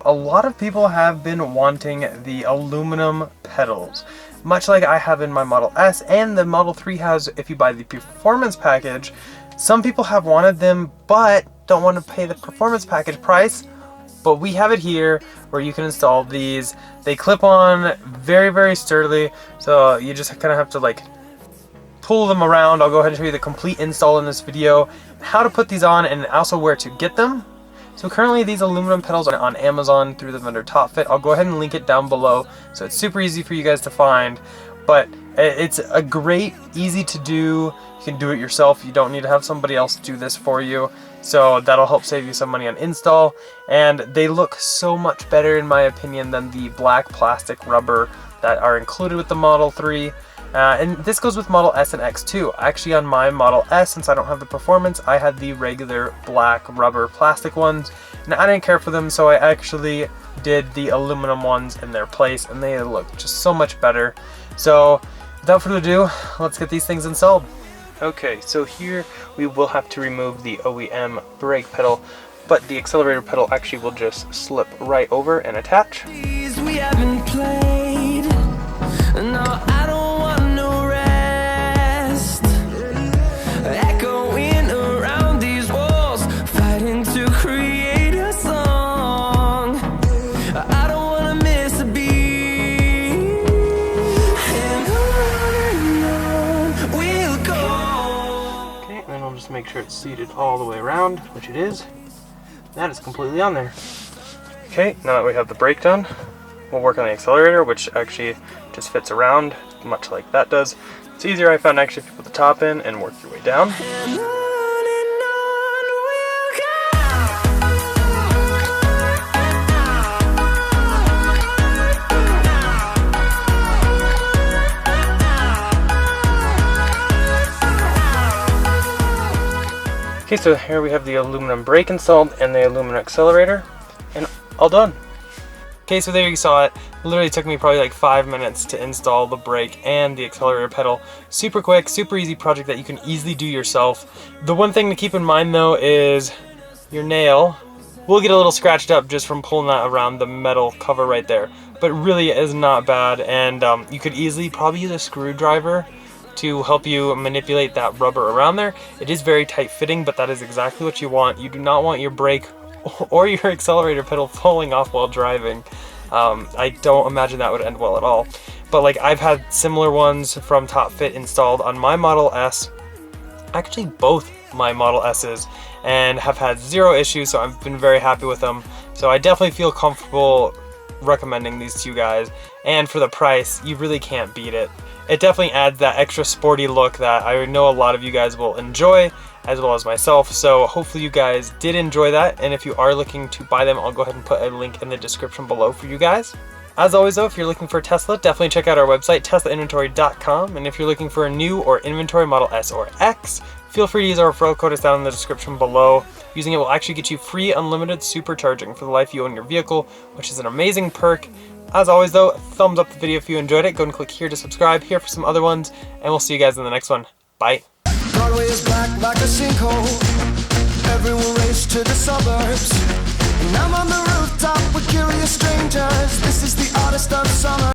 A lot of people have been wanting the aluminum pedals, much like I have in my Model S, and the Model 3 has if you buy the performance package. Some people have wanted them but don't want to pay the performance package price, but we have it here where you can install these. They clip on very sturdily, so you just kind of have to like pull them around. I'll go ahead and show you the complete install in this video, how to put these on, and also where to get them. So currently these aluminum pedals are on Amazon through the vendor TopFit. I'll go ahead and link it down below, so it's super easy for you guys to find. But it's a great, easy to do. You can do it yourself. You don't need to have somebody else do this for you. So that'll help save you some money on install. And they look so much better in my opinion than the black plastic rubber that are included with the Model 3. And this goes with Model S and X too. Actually on my Model S, since I don't have the performance, I had the regular black rubber plastic ones, and I didn't care for them, so I actually did the aluminum ones in their place, and they look just so much better. So without further ado, let's get these things installed. Okay, so here we will have to remove the OEM brake pedal, but the accelerator pedal actually will just slip right over and attach. We haven't played. No, I don't want no rest. Echoing around these walls, fighting to create a song. I don't want to miss a beat. And on we'll go. Okay, and then I'll just make sure it's seated all the way around, which it is. That is completely on there. Okay, now that we have the brake done, we'll work on the accelerator, which actually just fits around, much like that does. It's easier, I found, actually, if you put the top in and work your way down. Okay, so here we have the aluminum brake installed and the aluminum accelerator, and all done. Okay, so there you saw it. It literally took me probably like 5 minutes to install the brake and the accelerator pedal. Super quick, super easy project that you can easily do yourself. The one thing to keep in mind though is your nail will get a little scratched up just from pulling that around the metal cover right there. But really is not bad, and you could easily probably use a screwdriver to help you manipulate that rubber around there. It is very tight fitting, but that is exactly what you want. You do not want your brake or your accelerator pedal falling off while driving. I don't imagine that would end well at all. But like, I've had similar ones from TopFit installed on my Model S, actually both my Model S's, and have had zero issues, so I've been very happy with them. So I definitely feel comfortable recommending these to you guys, and for the price, you really can't beat it. It definitely adds that extra sporty look that I know a lot of you guys will enjoy, as well as myself. So hopefully you guys did enjoy that, and if you are looking to buy them, I'll go ahead and put a link in the description below for you guys. As always though, if you're looking for a Tesla, definitely check out our website, teslainventory.com, and if you're looking for a new or inventory Model S or X, feel free to use our referral code. It's down in the description below. Using it will actually get you free unlimited supercharging for the life you own your vehicle, which is an amazing perk. As always though, thumbs up the video if you enjoyed it. Go and click here to subscribe, here for some other ones, and we'll see you guys in the next one. Bye. Broadway is black like a sinkhole. Everyone race to the suburbs.